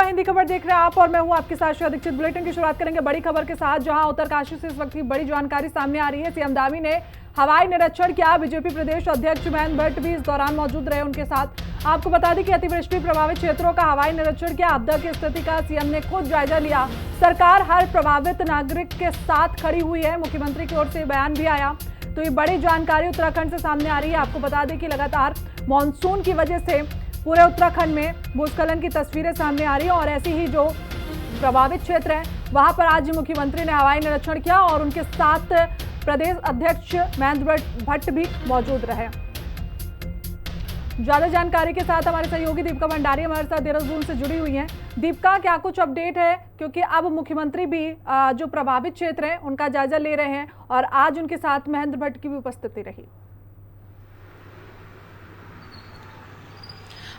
हिंदी खबर देख रहे हैं आप और मैं हूं आपके साथ श्रेया दीक्षित। बुलेटिन की शुरुआत करेंगे बड़ी खबर के साथ, जहां उत्तरकाशी से इस वक्त की बड़ी जानकारी सामने आ रही है। सीएम धामी ने हवाई निरीक्षण किया। बीजेपी प्रदेश अध्यक्ष महेंद्र भट्ट भी इस दौरान मौजूद रहे उनके साथ। आपको बता दें कि अतिवृष्टि प्रभावित क्षेत्रों का हवाई निरीक्षण किया। आपदा की स्थिति का सीएम ने खुद जायजा लिया। सरकार हर प्रभावित नागरिक के साथ खड़ी हुई है, मुख्यमंत्री की ओर से बयान भी आया। तो ये बड़ी जानकारी उत्तराखंड से सामने आ रही है। आपको बता दें कि लगातार मानसून की वजह से पूरे उत्तराखंड में भूस्खलन की तस्वीरें सामने आ रही है और ऐसी ही जो प्रभावित क्षेत्र है वहां पर आज मुख्यमंत्री ने हवाई निरीक्षण किया और उनके साथ प्रदेश अध्यक्ष महेंद्र भट्ट भी मौजूद रहे। ज्यादा जानकारी के साथ हमारे सहयोगी दीपिका भंडारी हमारे साथ देहरादून से जुड़ी हुई हैं। दीपिका, क्या कुछ अपडेट है, क्योंकि अब मुख्यमंत्री भी जो प्रभावित क्षेत्र है उनका जायजा ले रहे हैं और आज उनके साथ महेंद्र भट्ट की भी उपस्थिति रही।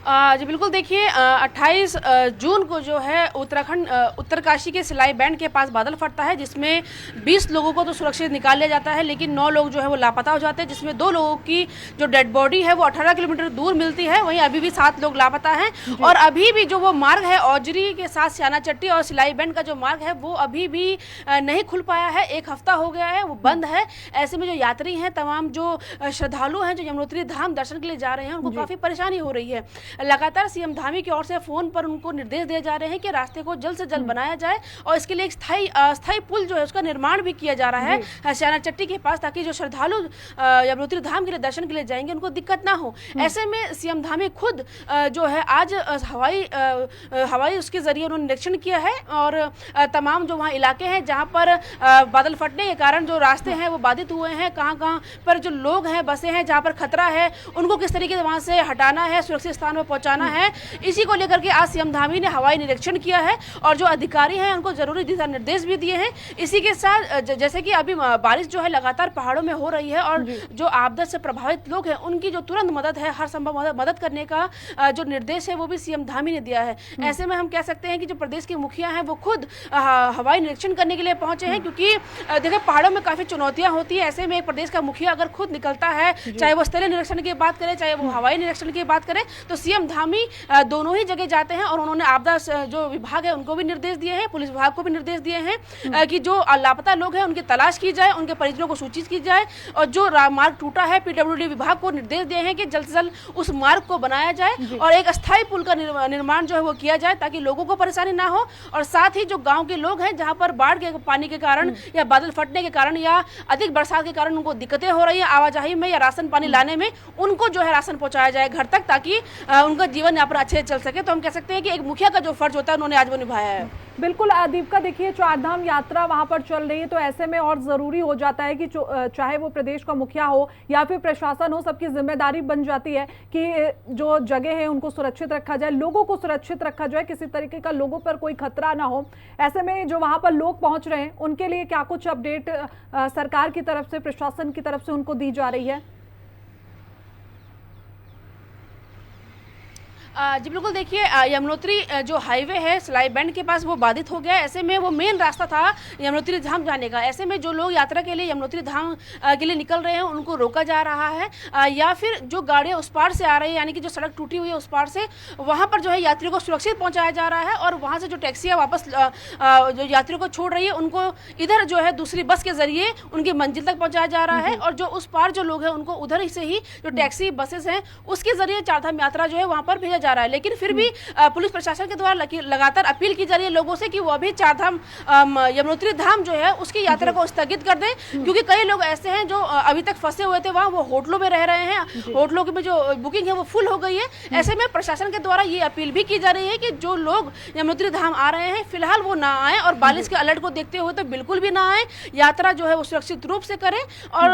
जी बिल्कुल, देखिए 28 जून को जो है उत्तराखंड उत्तरकाशी के सिलाई बैंड के पास बादल फटता है, जिसमें 20 लोगों को तो सुरक्षित निकाल लिया जाता है, लेकिन 9 लोग जो है वो लापता हो जाते हैं, जिसमें 2 लोगों की जो डेड बॉडी है वो 18 किलोमीटर दूर मिलती है। वहीं अभी भी 7 लोग लापता हैं और अभी भी जो वो मार्ग है औजरी के साथ स्याना चट्टी और सिलाई बैंड का जो मार्ग है वो अभी भी नहीं खुल पाया है। 1 हफ्ता हो गया है, वो बंद है। ऐसे में जो यात्री हैं, तमाम जो श्रद्धालु हैं जो यमुनोत्री धाम दर्शन के लिए जा रहे हैं, उनको काफ़ी परेशानी हो रही है। लगातार सीएम धामी की ओर से फोन पर उनको निर्देश दिए जा रहे हैं कि रास्ते को जल्द से जल्द बनाया जाए और इसके लिए एक स्थायी पुल जो है उसका निर्माण भी किया जा रहा है स्याना चट्टी के पास, ताकि जो श्रद्धालु यमुनोत्री धाम के लिए दर्शन के लिए जाएंगे उनको दिक्कत ना हो। ऐसे में सीएम धामी खुद जो है आज हवाई उसके जरिए उन्होंने निरीक्षण किया है और तमाम जो वहाँ इलाके हैं जहाँ पर बादल फटने के कारण जो रास्ते हैं वो बाधित हुए हैं, कहाँ पर जो लोग हैं, बसें हैं जहाँ पर खतरा है, उनको किस तरीके से वहाँ से हटाना है, सुरक्षित स्थान पर पहुंचाना है, इसी को लेकर के आज सीएम धामी ने हवाई निरीक्षण किया है और जो अधिकारी हैं उनको जरूरी दिशा निर्देश भी दिए हैं। इसी के साथ जैसे कि अभी बारिश जो है लगातार पहाड़ों में हो रही है और जो आपदा से प्रभावित लोग हैं उनकी जो तुरंत मदद है, हर संभव मदद करने का जो निर्देश है वो भी सीएम धामी ने दिया है। ऐसे में हम कह सकते हैं कि जो प्रदेश के मुखिया हैं वो खुद हवाई निरीक्षण करने के लिए पहुंचे हैं, क्योंकि देखिए पहाड़ों में काफी चुनौतियां होती है। ऐसे में एक प्रदेश का मुखिया अगर खुद निकलता है, चाहे वो स्थलीय निरीक्षण की बात करे, चाहे वो हवाई निरीक्षण की बात करे, तो सीएम धामी दोनों ही जगह जाते हैं और उन्होंने आपदा जो विभाग है उनको भी निर्देश दिए हैं, पुलिस विभाग को भी निर्देश दिए हैं कि जो लापता लोग हैं उनकी तलाश की जाए, उनके परिजनों को सूचित की जाए और जो मार्ग टूटा है पीडब्ल्यूडी विभाग को निर्देश दिए हैं कि जल्द से जल्द उस मार्ग को बनाया जाए और एक अस्थायी पुल का निर्माण जो है वो किया जाए, ताकि लोगों को परेशानी ना हो। और साथ ही जो गाँव के लोग हैं जहाँ पर बाढ़ के पानी के कारण या बादल फटने के कारण या अधिक बरसात के कारण उनको दिक्कतें हो रही है आवाजाही में या राशन पानी लाने में, उनको जो है राशन पहुँचाया जाए घर तक, ताकि उनका जीवन यापन अच्छे से चल सके। तो हम कह सकते हैं कि एक मुखिया का जो फर्ज होता है उन्होंने आज वो निभाया है। बिल्कुल दीपिका, देखिए 4 धाम यात्रा वहां पर चल रही है, तो ऐसे में और जरूरी हो जाता है कि चाहे वो प्रदेश का मुखिया हो या फिर प्रशासन हो, सबकी जिम्मेदारी बन जाती है कि जो जगह है उनको सुरक्षित रखा जाए, लोगों को सुरक्षित रखा जाए, किसी तरीके का लोगों पर कोई खतरा ना हो। ऐसे में जो वहां पर लोग पहुंच रहे हैं उनके लिए क्या कुछ अपडेट सरकार की तरफ से, प्रशासन की तरफ से उनको दी जा रही है? जी बिल्कुल, देखिए यमुनोत्री जो हाईवे है सिलाई बैंड के पास वो बाधित हो गया है। ऐसे में वो मेन रास्ता था यमुनोत्री धाम जाने का। ऐसे में जो लोग यात्रा के लिए यमुनोत्री धाम के लिए निकल रहे हैं उनको रोका जा रहा है या फिर जो गाड़ियाँ उस पार से आ रही है, यानी कि जो सड़क टूटी हुई है उस पार से, वहाँ पर जो है यात्रियों को सुरक्षित पहुँचाया जा रहा है और वहाँ से जो टैक्सियाँ वापस जो यात्रियों को छोड़ रही है उनको इधर जो है दूसरी बस के जरिए उनकी मंजिल तक पहुँचाया जा रहा है और जो उस पार जो लोग हैं उनको उधर से ही जो टैक्सी बसेस हैं उसके जरिए 4 धाम यात्रा जो है वहाँ पर भेजा जा रहा है। लेकिन फिर भी पुलिस प्रशासन के द्वारा लगातार अपील की जा रही है लोगों से कि वो अभी 4 धाम यमुनोत्री धाम जो है उसकी यात्रा को स्थगित कर दें, क्योंकि कई लोग ऐसे हैं जो अभी तक फंसे हुए थे वहाँ, वो होटलों में रह रहे हैं, होटलों में जो बुकिंग है वो फुल हो गई है। ऐसे में प्रशासन के द्वारा ये अपील भी की जा रही है कि जो लोग यमुनोत्री धाम आ रहे हैं फिलहाल वो ना आए और बारिश के अलर्ट को देखते हुए तो बिल्कुल भी ना आए, यात्रा जो है वो सुरक्षित रूप से करें। और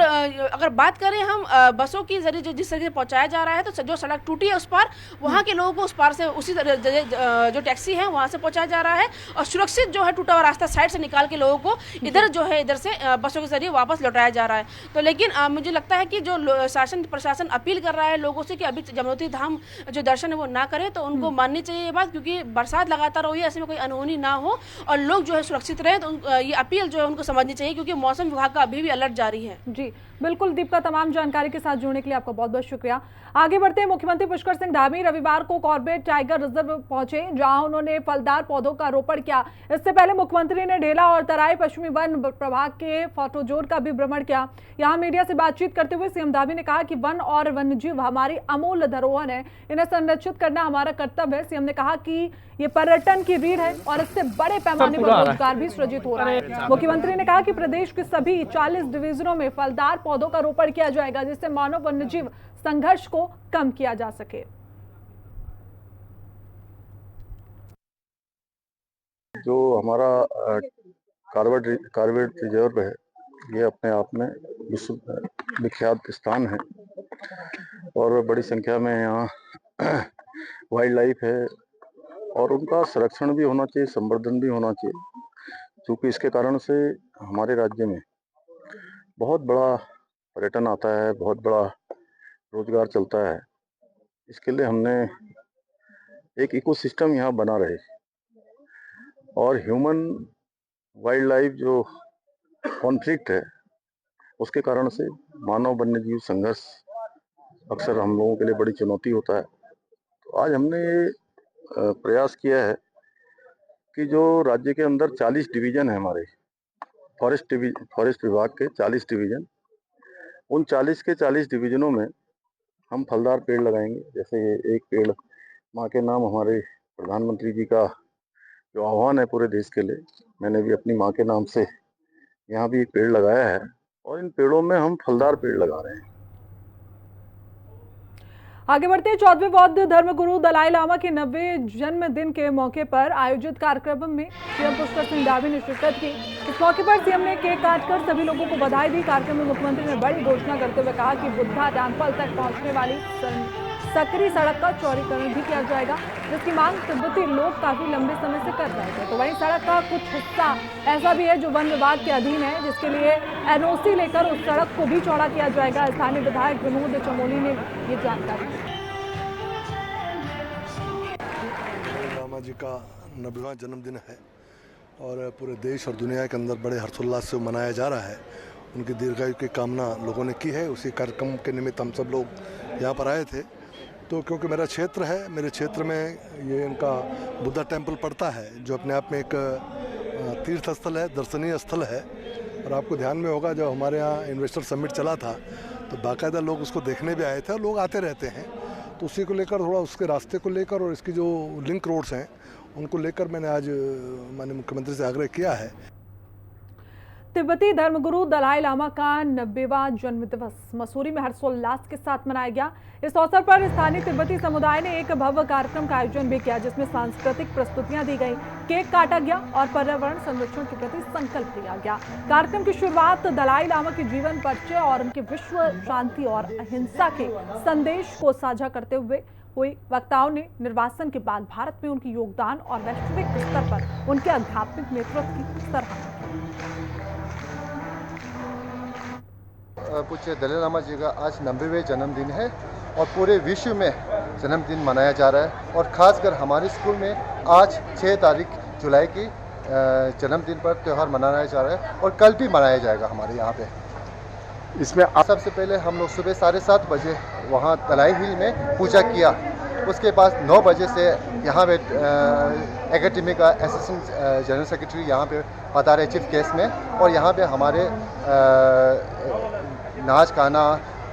अगर बात करें हम बसों की जरिए जिस तरीके से पहुँचाया जा रहा है, तो जो सड़क टूटी है उस पार वहाँ के लोगों को उस पार से उसी जो टैक्सी है वहाँ से पहुँचाया जा रहा है और सुरक्षित जो है टूटा हुआ रास्ता साइड से निकाल के लोगों को इधर जो है इधर से बसों के जरिए वापस लौटाया जा रहा है। तो लेकिन मुझे लगता है कि जो शासन प्रशासन अपील कर रहा है लोगों से कि अभी यमुनोत्री धाम जो दर्शन है वो ना करें, तो उनको माननी चाहिए ये बात, क्योंकि बरसात लगातार हो रही है, ऐसे में कोई अनहोनी ना हो और लोग जो है सुरक्षित रहे। तो ये अपील जो है उनको समझनी चाहिए, क्योंकि मौसम विभाग का अभी भी अलर्ट जारी है। जी बिल्कुल दीपिका, तमाम जानकारी के साथ जुड़ने के लिए आपका बहुत बहुत शुक्रिया। आगे बढ़ते हैं। मुख्यमंत्री पुष्कर सिंह धामी रविवार बुधवार को कॉर्बेट टाइगर रिजर्व पहुंचे, जहां उन्होंने फलदार पौधों का रोपण किया। इससे पहले मुख्यमंत्री ने ढेला और तराई पश्चिमी वन प्रभाग के फोटोजोर का भी भ्रमण किया। यहां मीडिया से बातचीत करते हुए सीएम धामी ने कहा कि वन और वन्यजीव हमारी अमूल्य धरोहर है, इन्हें संरक्षित करना हमारा कर्तव्य है। सीएम ने कहा कि ये पर्यटन की रीढ़ है और इससे बड़े पैमाने पर रोजगार भी सृजित हो रहा है। मुख्यमंत्री ने कहा कि प्रदेश के सभी 40 डिवीजनों में फलदार पौधों का रोपण किया जाएगा, जिससे मानव वन्यजीव संघर्ष को कम किया जा सके। जो हमारा कॉर्बेट रिजर्व है, ये अपने आप में विश्व विख्यात स्थान है और बड़ी संख्या में यहाँ वाइल्ड लाइफ है और उनका संरक्षण भी होना चाहिए, संवर्धन भी होना चाहिए, क्योंकि इसके कारण से हमारे राज्य में बहुत बड़ा पर्यटन आता है, बहुत बड़ा रोजगार चलता है। इसके लिए हमने एक इकोसिस्टम यहाँ बना रहे और ह्यूमन वाइल्ड लाइफ जो कॉन्फ्लिक्ट है, उसके कारण से मानव वन्यजीव संघर्ष अक्सर हम लोगों के लिए बड़ी चुनौती होता है। तो आज हमने ये प्रयास किया है कि जो राज्य के अंदर 40 डिवीजन है हमारे फॉरेस्ट विभाग के 40 डिवीजन, उन 40 के 40 डिवीजनों में हम फलदार पेड़ लगाएंगे। जैसे एक पेड़ माँ के नाम हमारे प्रधानमंत्री जी का जो आह्वान है पूरे देश के लिए, मैंने भी अपनी माँ के नाम से यहाँ भी एक पेड़ लगाया है और इन पेड़ों में हम फलदार पेड़ लगा रहे हैं। आगे बढ़ते हैं। 14वें बौद्ध धर्मगुरु दलाई लामा के 90वें जन्मदिन के मौके पर आयोजित कार्यक्रम में सीएम पुष्कर सिंह धामी ने शिरकत की। इस मौके पर सीएम ने केक काटकर सभी लोगों को बधाई दी। कार्यक्रम में मुख्यमंत्री ने बड़ी घोषणा करते हुए कहा कि बुद्धा टेम्पल तक पहुंचने वाली सकरी सड़क का चौड़ीकरण भी किया जाएगा, जिसकी मांग तिब्बती लोग काफी लंबे समय से कर रहे थे। तो वहीं सड़क का कुछ हिस्सा ऐसा भी है जो वन विभाग के अधीन है, जिसके लिए एनओसी लेकर उस सड़क को भी चौड़ा किया जाएगा। स्थानीय विधायक विनोद चमोली ने ये जानकारी दी। लामा जी का 90वां जन्मदिन है और पूरे देश और दुनिया के अंदर बड़े हर्षोल्लास से मनाया जा रहा है। उनकी दीर्घायु की कामना लोगों ने की है। उसी कार्यक्रम के निमित्त हम सब लोग यहाँ पर आए थे। तो क्योंकि मेरा क्षेत्र है, मेरे क्षेत्र में ये इनका बुद्धा टेम्पल पड़ता है, जो अपने आप में एक तीर्थ स्थल है, दर्शनीय स्थल है। और आपको ध्यान में होगा जब हमारे यहाँ इन्वेस्टर समिट चला था तो बाकायदा लोग उसको देखने भी आए थे और लोग आते रहते हैं। तो उसी को लेकर, थोड़ा उसके रास्ते को लेकर और इसकी जो लिंक रोड्स हैं उनको लेकर मैंने आज माननीय मुख्यमंत्री से आग्रह किया है। तिब्बती धर्मगुरु दलाई लामा का 90वां जन्म दिवस मसूरी में हर्षोल्लास के साथ मनाया गया। इस अवसर पर स्थानीय तिब्बती समुदाय ने एक भव्य कार्यक्रम का आयोजन भी किया, जिसमें सांस्कृतिक प्रस्तुतियां दी गई, केक काटा गया और पर्यावरण संरक्षण के प्रति संकल्प लिया गया। कार्यक्रम की शुरुआत दलाई लामा के जीवन परिचय और उनके विश्व शांति और अहिंसा के संदेश को साझा करते हुए हुई। वक्ताओं ने निर्वासन के बाद भारत में उनके योगदान और वैश्विक स्तर पर उनके आध्यात्मिक नेतृत्व की सराहना की। पूज्य दलाई लामा जी का आज 90वें जन्मदिन है और पूरे विश्व में जन्मदिन मनाया जा रहा है और ख़ासकर हमारे स्कूल में आज 6 तारीख जुलाई की जन्मदिन पर त्यौहार मनाया जा रहा है और कल भी मनाया जाएगा हमारे यहाँ पे। इसमें सबसे पहले हम लोग सुबह 7:30 बजे वहाँ दलाई हिल में पूजा किया। उसके बाद 9 बजे से यहाँ पे एकेडमी का असिस्टेंट जनरल सेक्रेटरी यहाँ पे बता रहे चीफ गेस्ट में, और यहाँ पे हमारे नाच गाना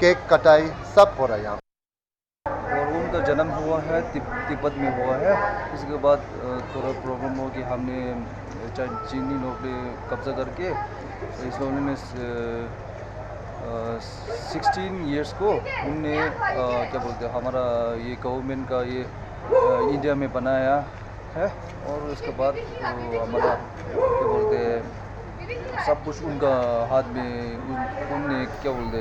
केक कटाई सब हो रहा है यहाँ। और उनका जन्म हुआ है तिब्बत में हुआ है। इसके बाद थोड़ा प्रॉब्लम हो कि हमने चीनी लोग ने कब्जा करके, इस लोगों ने 16 इयर्स को उनने क्या बोलते हैं हमारा ये गवर्नमेंट का ये इंडिया में बनाया है। और उसके बाद हमारा क्या बोलते हैं सब कुछ उनका हाथ में उनने क्या बोलते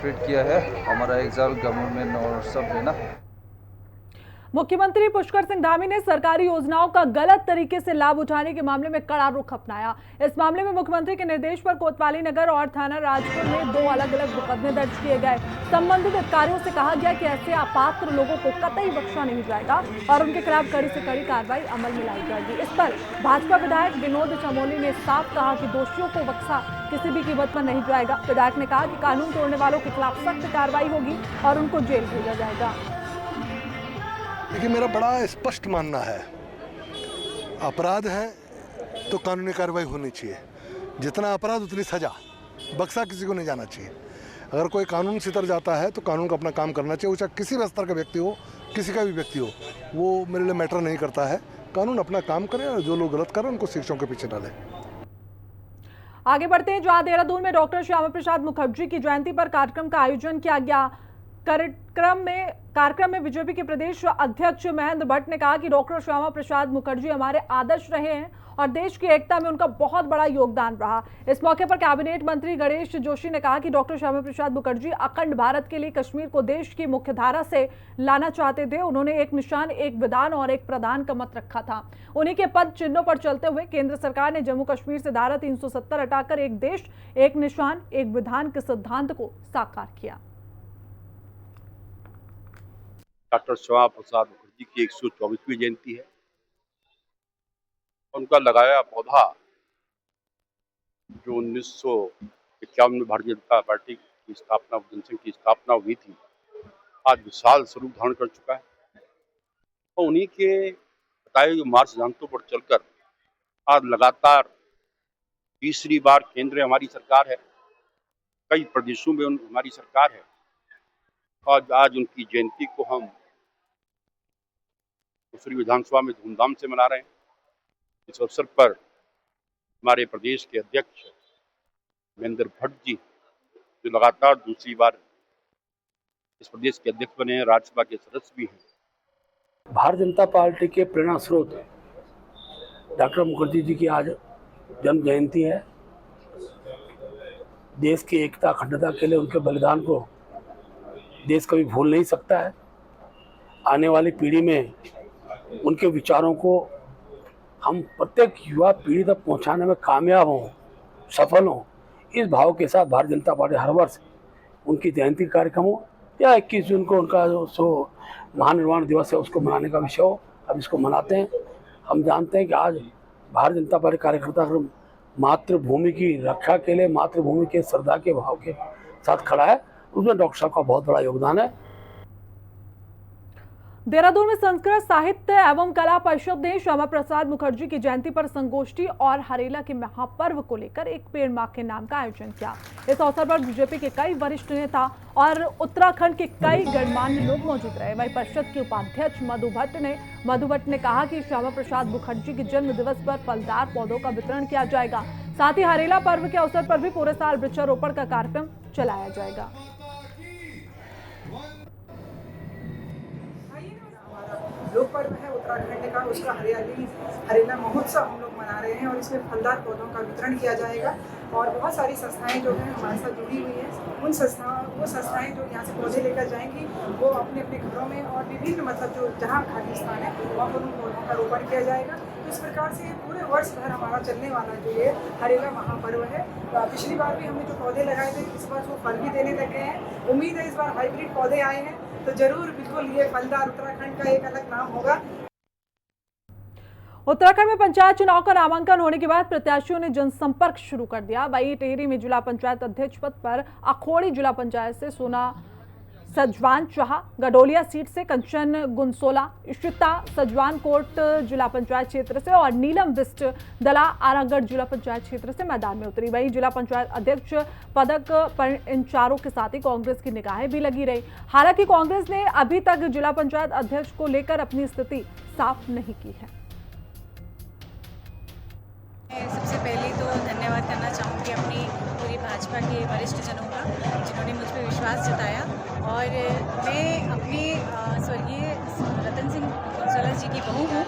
क्रिएट किया है, हमारा एग्जाम गवर्नमेंट और सब है ना। मुख्यमंत्री पुष्कर सिंह धामी ने सरकारी योजनाओं का गलत तरीके से लाभ उठाने के मामले में कड़ा रुख अपनाया। इस मामले में मुख्यमंत्री के निर्देश पर कोतवाली नगर और थाना राजपुर में 2 अलग-अलग मुकदमे दर्ज किए गए। संबंधित अधिकारियों से कहा गया कि ऐसे अपात्र लोगों को कतई बख्शा नहीं जाएगा और उनके खिलाफ कड़ी से कड़ी कार्रवाई अमल में लाई जाएगी। इस पर भाजपा विधायक विनोद चमोली ने साफ कहा कि दोषियों को बख्शा किसी भी कीमत पर नहीं जाएगा। विधायक ने कहा कि कानून तोड़ने वालों के खिलाफ सख्त कार्रवाई होगी और उनको जेल भेजा जाएगा। देखिए, मेरा बड़ा स्पष्ट मानना है, अपराध है तो कानूनी कार्रवाई होनी चाहिए। जितना अपराध उतनी सजा, बक्सा किसी को नहीं जाना चाहिए। अगर कोई कानून से तर जाता है तो कानून को अपना काम करना चाहिए, वो चाहे किसी भी स्तर का व्यक्ति हो, किसी का भी व्यक्ति हो, वो मेरे लिए मैटर नहीं करता है। कानून अपना काम करे और जो लोग गलत कर रहे हैं उनको शिक्षकों के पीछे डालें। आगे बढ़ते हैं, जहां देहरादून में डॉक्टर श्यामा प्रसाद मुखर्जी की जयंती पर कार्यक्रम का आयोजन किया गया। कार्यक्रम में बीजेपी के प्रदेश अध्यक्ष महेंद्र भट्ट ने कहा कि डॉक्टर श्यामा प्रसाद मुखर्जी हमारे आदर्श रहे हैं और देश की एकता में उनका बहुत बड़ा योगदान रहा। इस मौके पर कैबिनेट मंत्री गणेश जोशी ने कहा कि डॉक्टर श्यामा प्रसाद मुखर्जी अखंड भारत के लिए कश्मीर को देश की मुख्यधारा से लाना चाहते थे। उन्होंने एक निशान, एक विधान और एक प्रधान का मत रखा था। उन्हीं के पद चिन्हों पर चलते हुए केंद्र सरकार ने जम्मू कश्मीर से धारा 370 हटाकर एक देश, एक निशान, एक विधान के सिद्धांत को साकार किया। डॉक्टर श्यामा प्रसाद मुखर्जी की 124वीं जयंती है। उनका लगाया पौधा जो 1951 में भारतीय जनता पार्टी की स्थापना, जनसंघ की स्थापना हुई थी, आज विशाल स्वरूप धारण कर चुका है। और उन्हीं के बताए हुए मार्ग सिद्धांतों पर चलकर आज लगातार तीसरी बार केंद्र में हमारी सरकार है, कई प्रदेशों में हमारी सरकार है और आज उनकी जयंती को हम दूसरी विधानसभा में धूमधाम से मना रहे हैं। इस अवसर पर हमारे प्रदेश के अध्यक्ष महेंद्र भट्ट जी, जो लगातार दूसरी बार इस प्रदेश के अध्यक्ष बने हैं, राज्यसभा के सदस्य भी हैं। भारतीय जनता पार्टी के प्रेरणा स्रोत डॉक्टर मुखर्जी जी की आज जन्म जयंती है। देश की एकता, अखंडता के लिए उनके बलिदान को देश कभी भूल नहीं सकता है। आने वाली पीढ़ी में उनके विचारों को हम प्रत्येक युवा पीढ़ी तक पहुंचाने में कामयाब हों, सफल हों, इस भाव के साथ भारतीय जनता पार्टी हर वर्ष उनकी जयंती कार्यक्रम हो या 21 जून को उनका जो महानिर्वाण दिवस है उसको मनाने का विषय हो, अब इसको मनाते हैं। हम जानते हैं कि आज भारतीय जनता पार्टी कार्यकर्ता मातृभूमि की रक्षा के लिए, मातृभूमि के श्रद्धा के भाव के साथ खड़ा है, उसमें डॉक्टर साहब का बहुत बड़ा योगदान है। देहरादून में संस्कृत साहित्य एवं कला परिषद ने श्यामा प्रसाद मुखर्जी की जयंती पर संगोष्ठी और हरेला के महापर्व को लेकर एक पेड़ मां के नाम का आयोजन किया। इस अवसर पर बीजेपी के कई वरिष्ठ नेता और उत्तराखंड के कई गणमान्य लोग मौजूद रहे। वहीं परिषद के उपाध्यक्ष मधु भट्ट ने कहा कि श्यामा प्रसाद मुखर्जी के जन्म दिवस पर फलदार पौधों का वितरण किया जाएगा। साथ ही हरेला पर्व के अवसर पर भी पूरे साल वृक्षारोपण का कार्यक्रम चलाया जाएगा। लोक पर्व है उत्तराखंड का, उसका हरेला महोत्सव हम लोग मना रहे हैं और इसमें फलदार पौधों का वितरण किया जाएगा। और बहुत सारी संस्थाएं जो हैं हमारे साथ जुड़ी हुई हैं, वो संस्थाएं जो यहाँ से पौधे लेकर जाएंगी, वो अपने अपने घरों में और विभिन्न मतलब जो जहाँ खाली स्थान है वहाँ पर उन पौधों का रोपण किया जाएगा। तो इस प्रकार से पूरे वर्ष भर हमारा चलने वाला जो ये हरेला महापर्व है। पिछली बार भी हमने जो पौधे लगाए थे, इस बार वो फल भी देने लगे हैं। उम्मीद है इस बार हाइब्रिड पौधे आए हैं तो जरूर बिल्कुल ये फलदार उत्तराखंड का एक अलग नाम होगा। उत्तराखंड में पंचायत चुनाव का नामांकन होने के बाद प्रत्याशियों ने जनसंपर्क शुरू कर दिया। वहीं टिहरी में जिला पंचायत अध्यक्ष पद पर अखोड़ी जिला पंचायत से सोना सजवान चाह, गडोलिया सीट से कंचन गुनसोला, इशिता सजवान कोट जिला पंचायत क्षेत्र से और नीलम बिस्ट दला आरागढ़ जिला पंचायत क्षेत्र से मैदान में उतरी। वहीं जिला पंचायत अध्यक्ष पदक पर इन चारों के साथ ही कांग्रेस की निगाहें भी लगी रही। हालांकि कांग्रेस ने अभी तक जिला पंचायत अध्यक्ष को लेकर अपनी स्थिति साफ नहीं की है। सबसे पहले तो धन्यवाद करना चाहूँगी अपनी पूरी भाजपा के वरिष्ठ जनों का, जिन्होंने मुझ पर विश्वास जताया। और मैं अपने स्वर्गीय रतन सिंह गुनसोला जी की बहू हूँ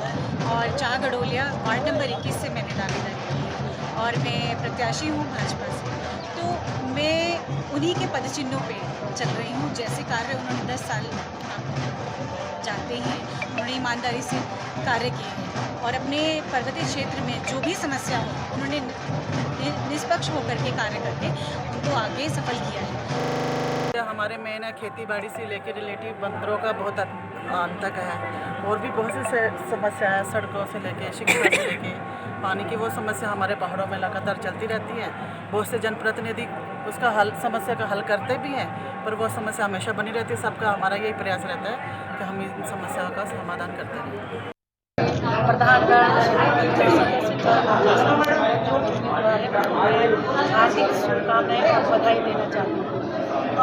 और चाह गडोलिया वार्ड नंबर 21 से मैंने दावेदारी की है और मैं प्रत्याशी हूँ भाजपा से। तो मैं उन्हीं के पदचिन्हों पे चल रही हूँ। जैसे कार्य उन्होंने 10 साल जानते हैं, उन्होंने ईमानदारी से कार्य किए हैं और अपने पर्वतीय क्षेत्र में जो भी समस्या हो उन्होंने निष्पक्ष होकर के कार्य करके उनको आगे सफल किया है। हमारे मेन है खेती बाड़ी से लेकर रिलेटिव बंदरों का बहुत अंत तक है और भी बहुत सी समस्या है, सड़कों से लेके, शिक्षा से लेके, पानी की वो समस्या हमारे पहाड़ों में लगातार चलती रहती है। बहुत से जनप्रतिनिधि उसका समस्या का हल करते भी हैं, पर वो समस्या हमेशा बनी रहती है। सबका हमारा यही प्रयास रहता है कि हम इन समस्याओं का समाधान करते रहें। प्रधानगण हार्दिक शुभकामनाएं और बधाई देना चाहती हूँ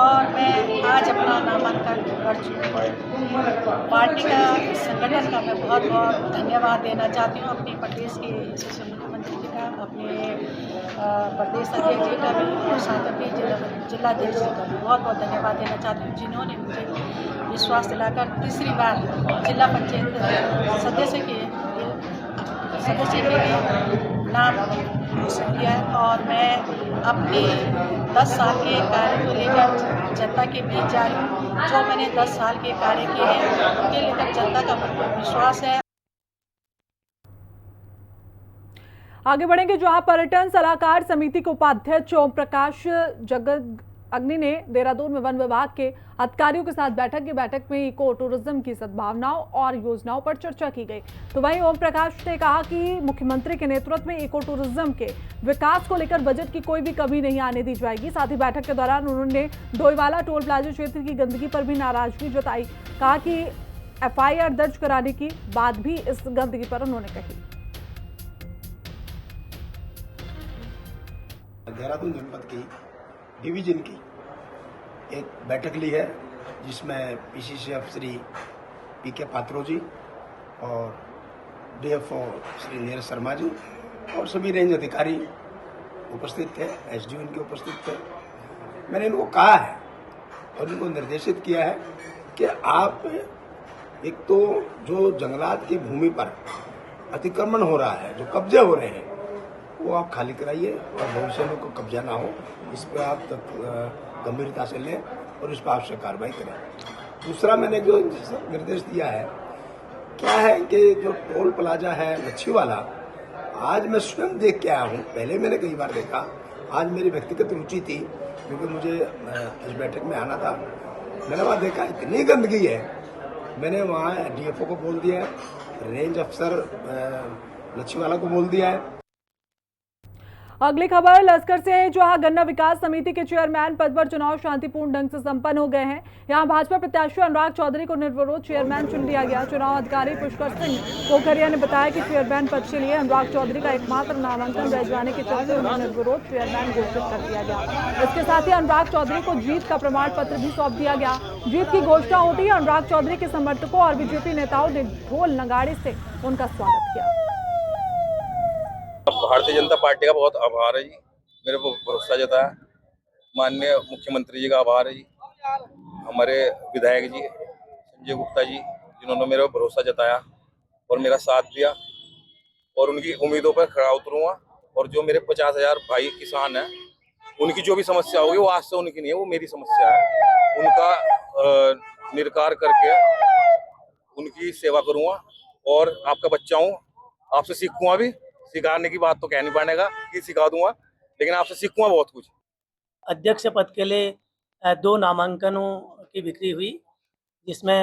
और मैं आज अपना नामांकन कर चुकी हूँ। पार्टी का संगठन का मैं बहुत बहुत धन्यवाद देना चाहती हूँ, अपनी प्रदेश के यशस्वी मुख्यमंत्री जी का, अपने प्रदेश अध्यक्ष जी का भी और साथ अपने जिलाध्यक्ष जी का भी बहुत बहुत धन्यवाद देना चाहती हूँ, जिन्होंने मुझे विश्वास दिलाकर तीसरी बार जिला पंचायत सदस्य के लिए नाम घोषित किया और मैं अपने 10 साल के कार्य को लेकर जनता के बीच जा रही हूँ। जो मैंने 10 साल के कार्य किए हैं उनके लेकर जनता का विश्वास है। आगे बढ़ेंगे जहां पर्यटन सलाहकार समिति के उपाध्यक्ष ओम प्रकाश जगत अग्नि ने देहरादून में वन विभाग के अधिकारियों के साथ बैठक में इको टूरिज्म की सद्भावनाओं और योजनाओं पर चर्चा की गई। तो वहीं ओम प्रकाश ने कहा कि मुख्यमंत्री के नेतृत्व में इको टूरिज्म के विकास को लेकर बजट की कोई भी कमी नहीं आने दी जाएगी। साथ ही बैठक के दौरान उन्होंने डोईवाला टोल प्लाजा क्षेत्र की गंदगी पर भी नाराजगी जताई। कहा कि FIR दर्ज कराने की बात भी इस गंदगी पर उन्होंने कही। देहरादून जनपद की डिवीजन की एक बैठक ली है, जिसमें PCCF श्री PK पात्रो जी और DFO श्री नीरज शर्मा जी और सभी रेंज अधिकारी उपस्थित थे, SDO इनके उपस्थित थे। मैंने इनको कहा है और इनको निर्देशित किया है कि आप एक तो जो जंगलात की भूमि पर अतिक्रमण हो रहा है, जो कब्जे हो रहे हैं, वो आप खाली कराइए और भविष्य में कोई कब्जा ना हो, इस पर आप गंभीरता से लें और इस पर आवश्यक कार्रवाई करें। दूसरा मैंने जो निर्देश दिया है क्या है कि जो टोल प्लाजा है लच्छीवाला, आज मैं स्वयं देख के आया हूँ, पहले मैंने कई बार देखा, आज मेरी व्यक्तिगत रुचि थी क्योंकि मुझे इस बैठक में आना था। मैंने वहाँ देखा इतनी गंदगी है, मैंने वहाँ DFO को बोल दिया है, रेंज अफसर लच्छीवाला को बोल दिया है। अगली खबर लश्कर से है, जहां गन्ना विकास समिति के चेयरमैन पद पर चुनाव शांतिपूर्ण ढंग से संपन्न हो गए हैं। यहां भाजपा प्रत्याशी अनुराग चौधरी को निर्विरोध चेयरमैन चुन लिया गया। चुनाव अधिकारी पुष्कर सिंह पोखरिया ने बताया कि चेयरमैन पद के लिए अनुराग चौधरी का एकमात्र नामांकन रह जाने के चलते उन्हें निर्विरोध चेयरमैन घोषित कर दिया गया। इसके साथ ही अनुराग चौधरी को जीत का प्रमाण पत्र भी सौंप दिया गया। जीत की घोषणा होती ही अनुराग चौधरी के समर्थकों और बीजेपी नेताओं ने ढोल नगाड़े से उनका स्वागत किया। भारतीय जनता पार्टी का बहुत आभार है जी, मेरे को भरोसा जताया। माननीय मुख्यमंत्री जी का आभार है जी, हमारे विधायक जी संजय गुप्ता जी, जिन्होंने मेरे को भरोसा जताया और मेरा साथ दिया और उनकी उम्मीदों पर खरा उतरूंगा। और जो मेरे 50,000 भाई किसान हैं, उनकी जो भी समस्या होगी वो आज से उनकी नहीं है, वो मेरी समस्या है। उनका निराकार करके उनकी सेवा करूंगा और आपका बच्चा हूँ, आपसे सीखूंगा भी। सिखाने की बात तो कह नहीं पाएगा कि सिखा दूंगा, लेकिन आपसे सीखूंगा बहुत कुछ। अध्यक्ष पद के लिए 2 नामांकनों की बिक्री हुई, जिसमें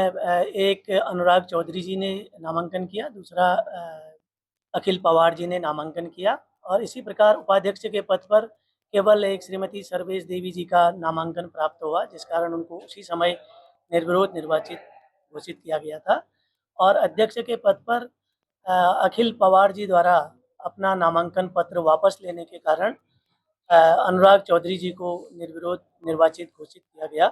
एक अनुराग चौधरी जी ने नामांकन किया, दूसरा अखिल पवार जी ने नामांकन किया। और इसी प्रकार उपाध्यक्ष के पद पर केवल एक श्रीमती सर्वेश देवी जी का नामांकन प्राप्त हुआ, जिस कारण उनको उसी समय निर्विरोध निर्वाचित घोषित किया गया था। और अध्यक्ष के पद पर अखिल पवार जी द्वारा अपना नामांकन पत्र वापस लेने के कारण अनुराग चौधरी जी को निर्विरोध निर्वाचित घोषित किया गया।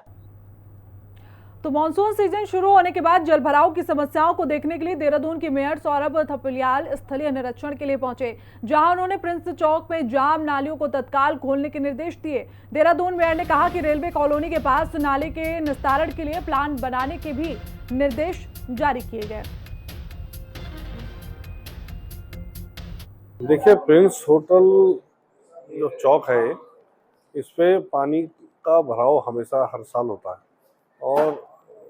तो मानसून सीजन शुरू होने के बाद जलभराव की समस्याओं को देखने के लिए देहरादून के मेयर सौरभ थपलियाल स्थलीय निरीक्षण के लिए पहुंचे, जहां उन्होंने प्रिंस चौक में जाम नालियों को तत्काल खोलने के निर्देश दिए। देहरादून मेयर ने कहा कि रेलवे कॉलोनी के पास नाले के निस्तारण के लिए प्लान बनाने के भी निर्देश जारी किए गए। देखिए, प्रिंस होटल जो चौक है, इस पे पानी का भराव हमेशा हर साल होता है और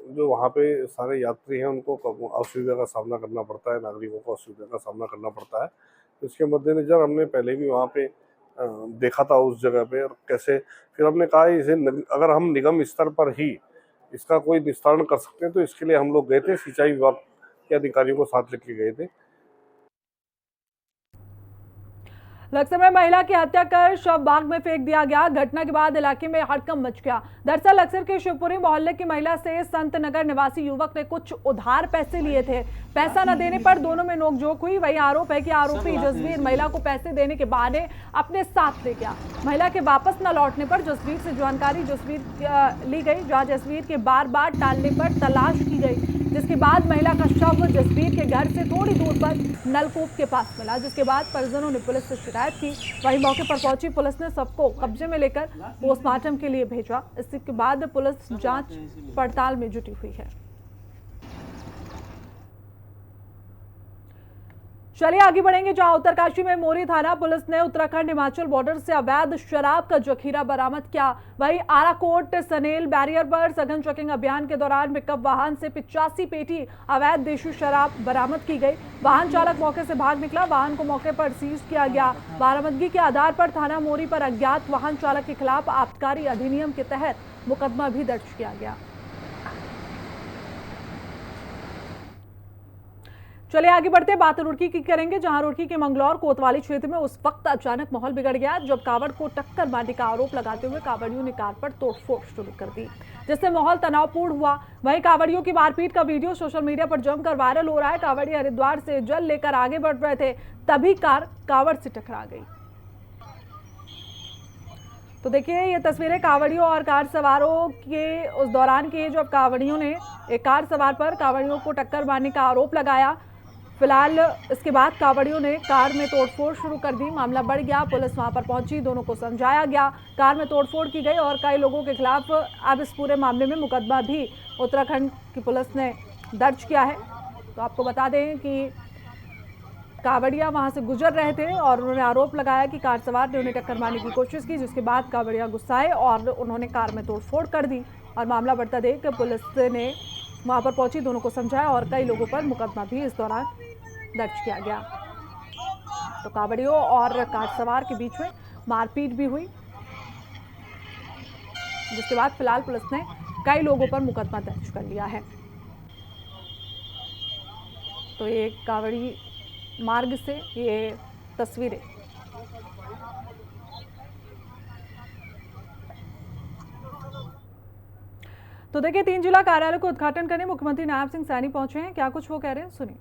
जो वहाँ पे सारे यात्री हैं उनको असुविधा का सामना करना पड़ता है, नागरिकों को असुविधा का सामना करना पड़ता है। इसके मद्देनजर हमने पहले भी वहाँ पे देखा था उस जगह पे, और कैसे फिर हमने कहा इसे अगर हम निगम स्तर पर ही इसका कोई निस्तारण कर सकते हैं तो इसके लिए हम लोग गए थे, सिंचाई विभाग के अधिकारियों को साथ लेके गए थे। लक्सर में महिला की हत्या कर शव बाग में फेंक दिया गया। घटना के बाद इलाके में हड़कंप मच गया। दरअसल लक्सर के शिवपुरी मोहल्ले की महिला से संत नगर निवासी युवक ने कुछ उधार पैसे लिए थे। पैसा न देने पर दोनों में नोकझोंक हुई। वही आरोप है कि आरोपी जसवीर महिला को पैसे देने के बहाने अपने साथ ले गया। महिला के वापस न लौटने पर जसवीर से जानकारी ली गई, जहां जसवीर के बार बार टालने पर तलाश की गई, जिसके बाद महिला का शव जसवीर के घर से थोड़ी दूर पर नलकूप के पास मिला, जिसके बाद परिजनों ने पुलिस से शिकायत की। वहीं मौके पर पहुंची पुलिस ने शव को कब्जे में लेकर पोस्टमार्टम के लिए भेजा। इसके बाद पुलिस जांच पड़ताल में जुटी हुई है। चलिए आगे बढ़ेंगे, जहां उत्तरकाशी में मोरी थाना पुलिस ने उत्तराखंड हिमाचल बॉर्डर से अवैध शराब का जखीरा बरामद किया। वहीं आराकोट सनेल बैरियर पर सघन चेकिंग अभियान के दौरान पिकअप वाहन से 85 पेटी अवैध देशी शराब बरामद की गई। वाहन चालक मौके से भाग निकला। वाहन को मौके पर सीज किया गया। बरामदगी के आधार पर थाना मोरी पर अज्ञात वाहन चालक के खिलाफ आबकारी अधिनियम के तहत मुकदमा भी दर्ज किया गया। चलिए आगे बढ़ते बात रुड़की की करेंगे, जहां रुड़की के मंगलौर कोतवाली क्षेत्र में उस वक्त अचानक माहौल बिगड़ गया जब कावड़ को टक्कर मारने का आरोप लगाते हुए कावड़ियों ने कार पर तोड़फोड़ शुरू कर दी, जिससे माहौल तनावपूर्ण हुआ। वहीं कावड़ियों की मारपीट का वीडियो सोशल मीडिया पर जमकर वायरल हो रहा है। कावड़ी हरिद्वार से जल लेकर आगे बढ़ रहे थे, तभी कार कावड़ से टकरा गई। तो देखिए ये तस्वीरें कावड़ियों और कार सवारों के उस दौरान की, जब कावड़ियों ने एक कार सवार पर कावड़ियों को टक्कर मारने का आरोप लगाया। फिलहाल इसके बाद कावड़ियों ने कार में तोड़फोड़ शुरू कर दी। मामला बढ़ गया। पुलिस वहां पर पहुंची, दोनों को समझाया गया। कार में तोड़फोड़ की गई और कई लोगों के खिलाफ अब इस पूरे मामले में मुकदमा भी उत्तराखंड की पुलिस ने दर्ज किया है। तो आपको बता दें कि कावड़िया वहां से गुजर रहे थे और उन्होंने आरोप लगाया कि कार सवार ने उन्हें टक्कर मारने की कोशिश की, जिसके बाद कावड़िया गुस्साए और उन्होंने कार में तोड़फोड़ कर दी। और मामला बढ़ता देख पुलिस ने वहां पर पहुंची, दोनों को समझाया और कई लोगों पर मुकदमा भी इस दौरान दर्ज किया गया। तो कावड़ियों और कार सवार के बीच में मारपीट भी हुई, जिसके बाद फिलहाल पुलिस ने कई लोगों पर मुकदमा दर्ज कर लिया है। तो ये कावड़ी मार्ग से ये तस्वीरें। तो देखिए 3 जिला कार्यालय को उद्घाटन करने मुख्यमंत्री नायब सिंह सैनी पहुंचे हैं। क्या कुछ वो कह रहे हैं, सुनिए।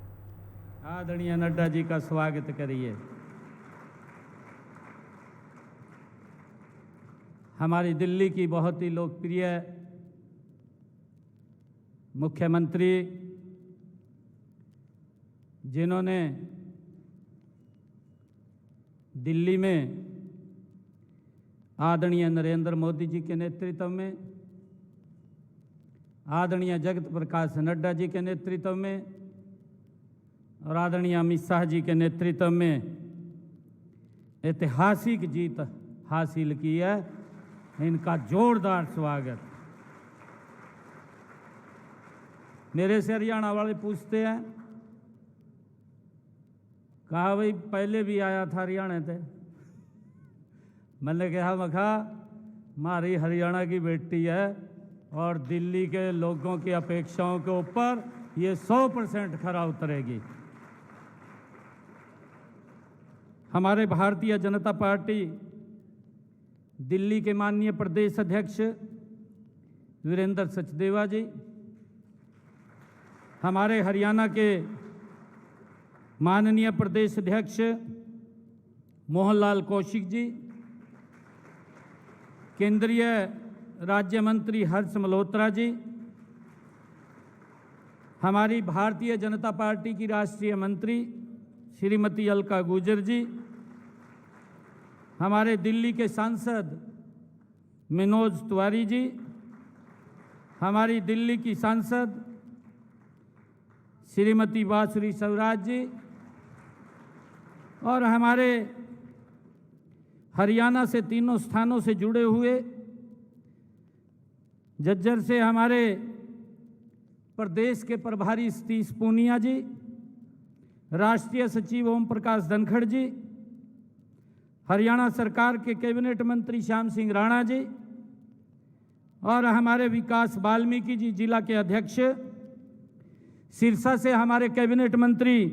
आदरणीय नड्डा जी का स्वागत करिए। हमारी दिल्ली की बहुत ही लोकप्रिय मुख्यमंत्री, जिन्होंने दिल्ली में आदरणीय नरेंद्र मोदी जी के नेतृत्व में, आदरणीय जगत प्रकाश नड्डा जी के नेतृत्व में और आदरणीय अमित शाह जी के नेतृत्व में ऐतिहासिक जीत हासिल की है। इनका जोरदार स्वागत। मेरे से हरियाणा वाले पूछते हैं, कहा भाई पहले भी आया था हरियाणा से। मैंने कहा मखा हमारी हरियाणा की बेटी है और दिल्ली के लोगों की अपेक्षाओं के ऊपर ये 100% खरा उतरेगी। हमारे भारतीय जनता पार्टी दिल्ली के माननीय प्रदेश अध्यक्ष वीरेंद्र सचदेवा जी, हमारे हरियाणा के माननीय प्रदेश अध्यक्ष मोहनलाल कौशिक जी, केंद्रीय राज्य मंत्री हर्ष मल्होत्रा जी, हमारी भारतीय जनता पार्टी की राष्ट्रीय मंत्री श्रीमती अलका गुर्जर जी, हमारे दिल्ली के सांसद मनोज तिवारी जी, हमारी दिल्ली की सांसद श्रीमती बांसुरी स्वराज जी और हमारे हरियाणा से तीनों स्थानों से जुड़े हुए झज्जर से हमारे प्रदेश के प्रभारी सतीश पूनिया जी, राष्ट्रीय सचिव ओम प्रकाश धनखड़ जी, हरियाणा सरकार के कैबिनेट मंत्री श्याम सिंह राणा जी और हमारे विकास वाल्मीकि जी जिला के अध्यक्ष, सिरसा से हमारे कैबिनेट मंत्री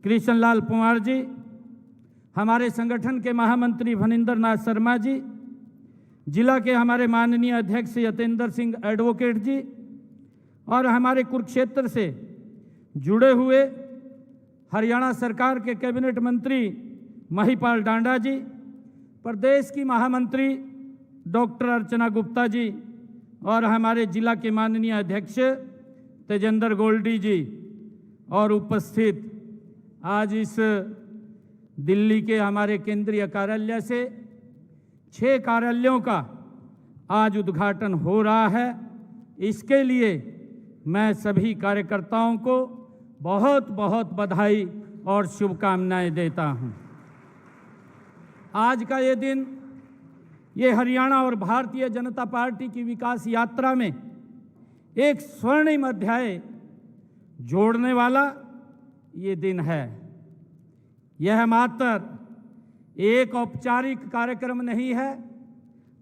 कृष्णलाल पंवार जी, हमारे संगठन के महामंत्री भनिंदर नाथ शर्मा जी, जिला के हमारे माननीय अध्यक्ष यतेंद्र सिंह एडवोकेट जी और हमारे कुरुक्षेत्र से जुड़े हुए हरियाणा सरकार के कैबिनेट मंत्री महिपाल डांडा जी, प्रदेश की महामंत्री डॉक्टर अर्चना गुप्ता जी और हमारे जिला के माननीय अध्यक्ष तेजेंद्र गोल्डी जी और उपस्थित आज इस दिल्ली के हमारे केंद्रीय कार्यालय से 6 कार्यालयों का आज उद्घाटन हो रहा है। इसके लिए मैं सभी कार्यकर्ताओं को बहुत बहुत बधाई और शुभकामनाएं देता हूं। आज का ये दिन, ये हरियाणा और भारतीय जनता पार्टी की विकास यात्रा में एक स्वर्णिम अध्याय जोड़ने वाला ये दिन है। यह मात्र एक औपचारिक कार्यक्रम नहीं है,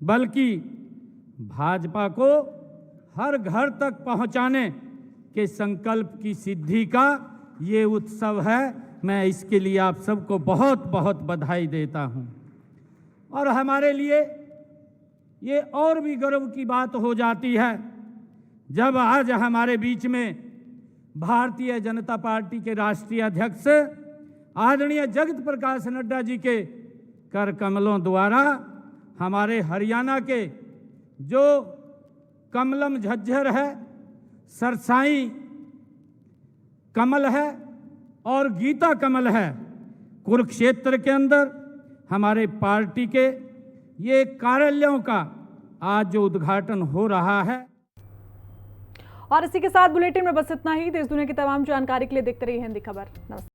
बल्कि भाजपा को हर घर तक पहुंचाने के संकल्प की सिद्धि का ये उत्सव है। मैं इसके लिए आप सबको बहुत बहुत बधाई देता हूं। और हमारे लिए ये और भी गर्व की बात हो जाती है जब आज हमारे बीच में भारतीय जनता पार्टी के राष्ट्रीय अध्यक्ष आदरणीय जगत प्रकाश नड्डा जी के कर कमलों द्वारा हमारे हरियाणा के जो कमलम झज्जर है, सरसाई कमल है और गीता कमल है, कुरुक्षेत्र के अंदर हमारे पार्टी के ये कार्यालयों का आज जो उद्घाटन हो रहा है। और इसी के साथ बुलेटिन में बस इतना ही। देश दुनिया की तमाम जानकारी के लिए देखते रहिए हिंदी खबर। नमस्कार।